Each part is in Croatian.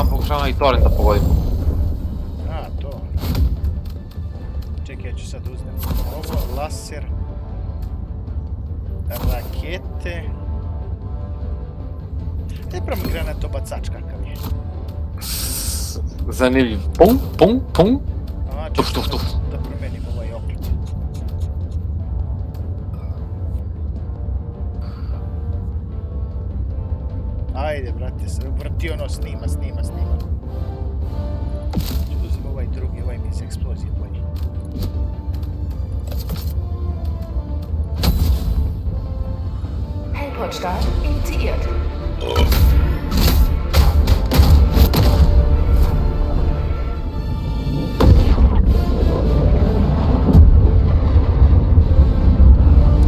pokušavam i torrent da pogodim. A, to. Čekaj, ja ću sad uzmem ovo, laser, rakete. Daj prvo granatobacač kakav je. Zanimljiv. Pum, pum, pum. A, Tuf, tuf, tuf. Da promenim ovaj okret. Ajde, brate, vrti ono, snima. Ću uzim ovaj drugi, ovaj mi iz eksplozije bolji. Teleportstart initiiert.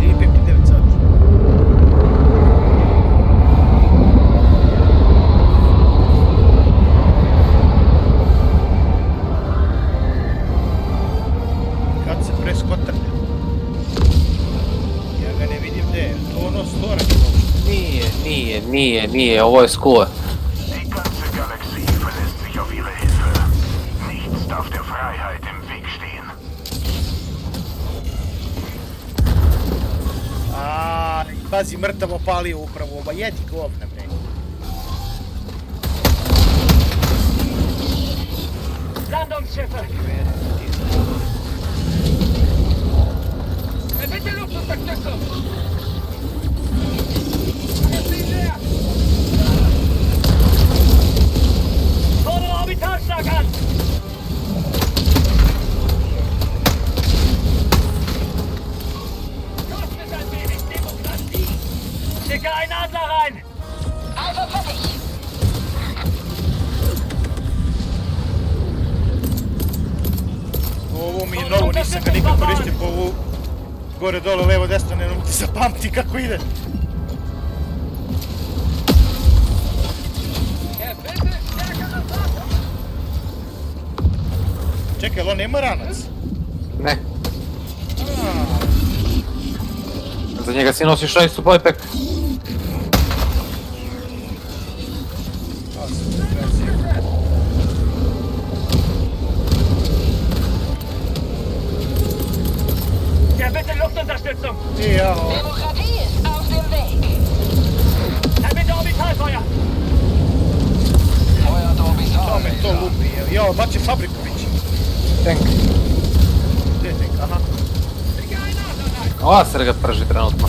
Ili 59 sati. Kad se preskotrne? Ja ga ne vidim gdje je. To ono storage uopšte. Nije, ovo je skule. Die ganze Galaxie verlässt sich auf ihre Hilfe. Nichts darf der Freiheit im Weg stehen. A, pazi, mrtavo palio upravo ova, jedi govna, bre. Landungsschiffe! Bitte Luftunterstützung! Magazin leer! Fordere Orbitalschlag an! Kostet ein wenig Demokratie! Schicke einen Adler rein! Also fertig. Ovo mi je novo, nisam ga nikad koristio po ovu gore, dole, levo, desno, ne mogu ti zapamti kako ide. Der Bitte stärkere Fahrt! Čekaj, jel on nema ranac? Ne. Za njega si nosiš 6 supply pack. Der Bitte Luftunterstützung! Jao, Demokratie ist auf dem Weg. Der Bitte Orbitalfeuer! to me to lupi. Jao, baci fabriku biće. Tank. Gdje je tank? Aha. Schicke einen Adler rein! Laser ga prži trenutno.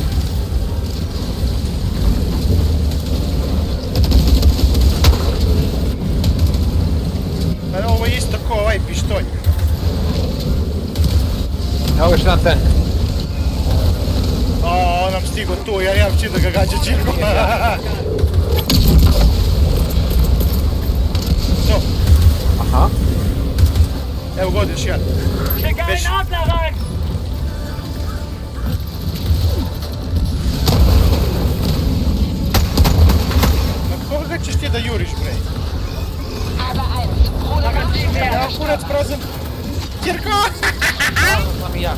Pa ovo je isto ko ovaj pištolj. Evo još jedan tank. O, on nam stigo tu, ja nemam čim da ga gađa čirkom. To, Aha. evo god još jedan. Schicke Bisch. einen Adler rein! Na koga ćeš ti da juriš, bre? Aber eins. Bruder Magazin leer! Ja, kurac prazan. Čirko! Znam i ja.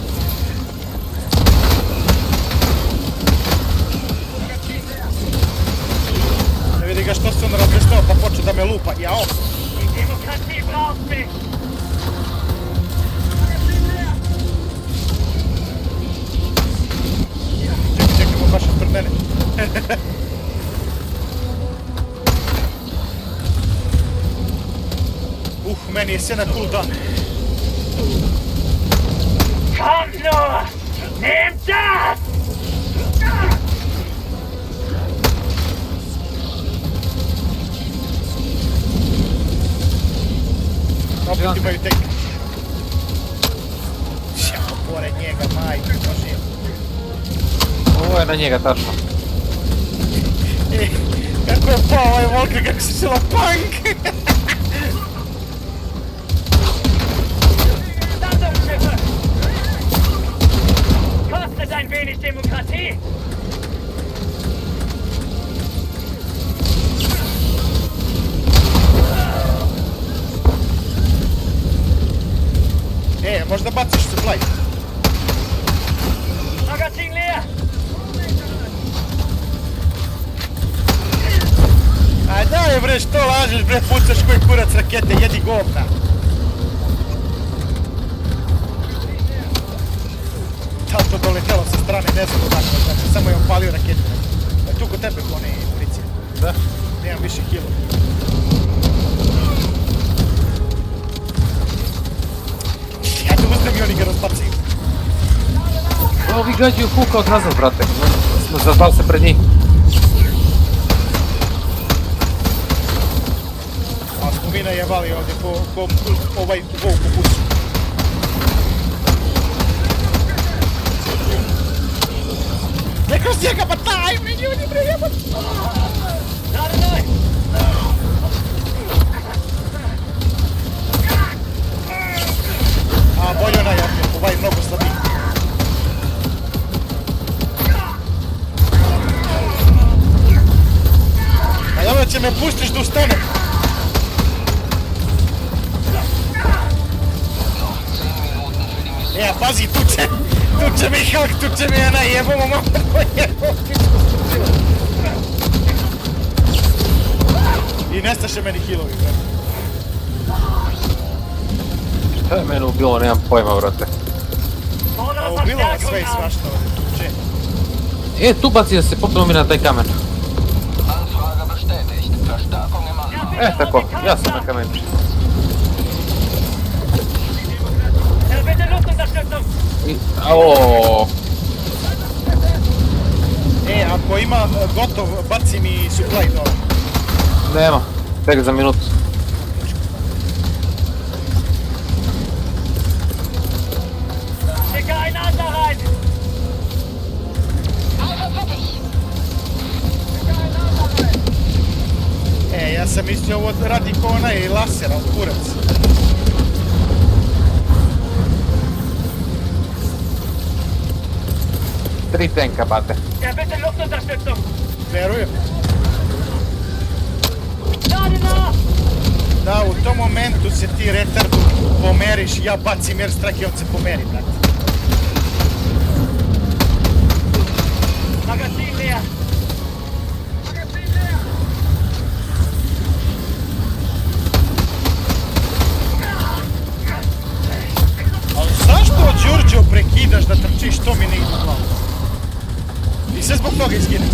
Ne vidi ga što se on razvestao pa počeo da me lupa. Jao! Die Demokratie braucht mich! Čekaj, on baš ispred mene. Meni je sve na cooldown. Kommt nur! Nehmt das! Opet imaju tek. Sjao, pored njega, majko, može. Ovo je na njega tačno. Kako je pao ovaj Volker, kako se čela punk! Landungsschiffe! Kostet ein wenig Demokratie! Možda baciš supply. Magazin leer! Aj daj bre, bre, što lažeš bre, pucaš koji kurac rakete, jedi govna. Da li to doletelo sa strane, ne znam odakle, znači samo je opalio rakete. A tu kod tebe kone i municije. Da? Nemam više kilo. Ja te uzmem i oni ga razbacaju. Ovi gađaju huka od nazad, brate. Smo zazvali se pred njih. A Skumina je vali ovdje ko ovaj volk u pusu. Ne kroz njega, pa taj mi ljudi bre jebati! A bolje onaj ovdje, ovaj mnogo slabiji. A dobro će me pustiš da ustanem. Ja, pazi, tuče mi Hulk, tuče mi ona jebamo malo jebamo. I nestaše meni healovi, brate. Šta je mene ubilo, nemam pojma, brate. A ubilo vas sve i svašta ovdje, tuče. E, tu baci da se popnu mi na taj kamen. Anfrage bestätigt. Verstärkung im Anmarsch. Tako, ja sam na kamenu. Bitte Luftunterstützung! Aaaa. E, ako ima gotov, baci mi supply dole. Nema, tek za minutu. Schicke einen Adler rein! Alpha fertig. E, ja sam mislio ovo radi ko onaj laser, ali kurac. Tri tenka, bate. Ja, bitte Luftunterstützung! Verujem. Lade nach! Da, u tom momentu se ti retardu pomeriš, ja bacim jer strake, on se pomeri, brate. Magazin leer! Ali zašto Đurđo prekidaš da trčiš, to mi ne ide u glavu. I sve zbog toga izgine.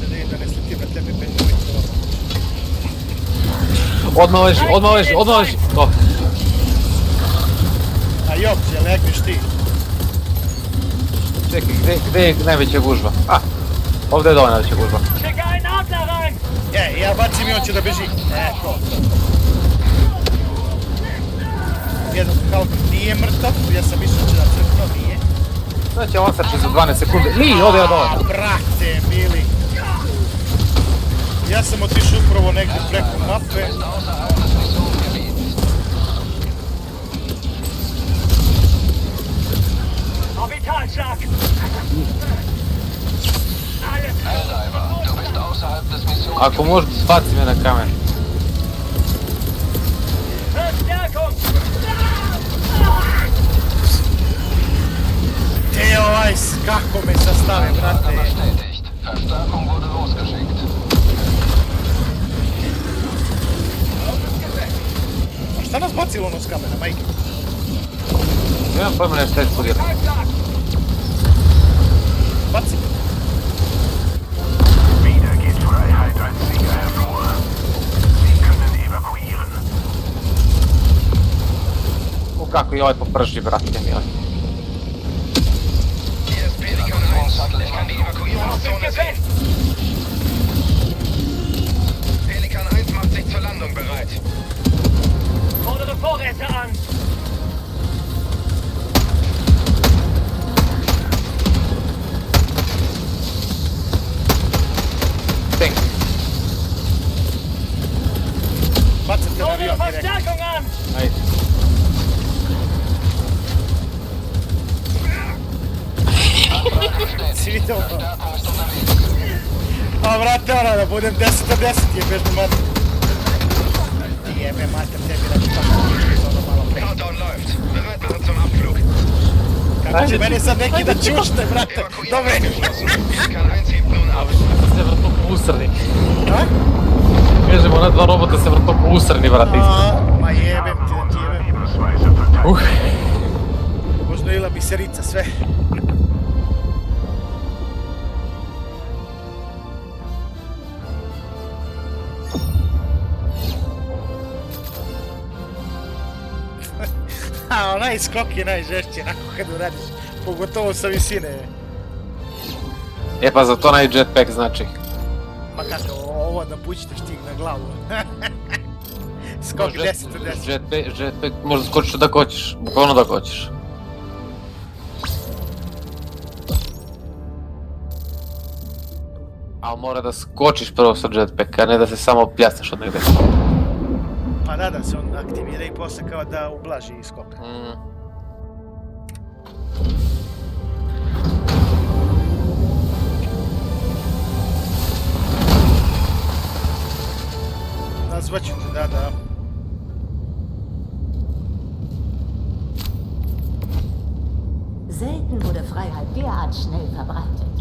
Da vidim da ne sletim na tebe 5 minuta. Odmah leži. Oh. A jopće, legneš ti. Čekaj, gdje je najveća gužva? A, ovdje je dovoljna najveća gužva. Schicke einen Adler rein! Ja bacim i on će da beži. To. Jedan Hulk nije mrtav, ja sam mislio da će da crkno, nije. Znači, on sače za 12 sekunde. Nije, ovdje je dovoljno. Brate, mili. Ja sam otišao upravo negdje preko mape. Orbitalschlag! Alles Helldiver, du bist außerhalb des Missions. Ako možeš, baci me na kamen. Verstärkung! Te ovaj, kako me sastave, brate. Bestätigt. Verstärkung wurde losgeschickt. A šta nas bacilo ono s kamena, majke? Nemam pojma nešto eksplodira. Baci. Wieder geht Freiheit als Sieger hervor. Sie können evakuieren. U, kako i ovaj poprži, brate, mili. Hier ist Pelikan 1. Ich kann die Evakuierungszone sehen. Pelikan 1 macht sich zur Landung bereit. Fordere Vorräte an! Tank. Bacate na Fordere avion direkt. Verstärkung an! Ajde. Si vidio ono? Verstärkung ist unterwegs. A vrate, ono, da budem 10 od 10 jebeš mi mater. Jebe mater, tebi da ću tako piški za ono malo pre. Countdown läuft. Bereiten Sie zum Abflug. Će mene sad neki da čušne, brate. Dobre. Titan 1 hebt nun ab. Se vrto po usrni. A? Kažem, ona dva robota se vrto po usrni, brate. Ma jebem ti da ti jebem. Lebensweise verteidigt. Poznojila mi se rica sve. A onaj skok je najžešći, onako kad uradiš. Pogotovo sa visine. E pa za to naj jetpack znači. Ma kako, ovo da pućite štig na glavu. Skok 10 od 10. Jetpack možda skočiš da hoćeš, bukvalno da hoćeš. Ali mora da skočiš prvo sa jetpacka, a ne da se samo pljasnaš od negde. Pa da se on aktivira i posle kao da ublaži skok. Nazvaću te, da. Selten wurde Freiheit derart schnell verbreitet.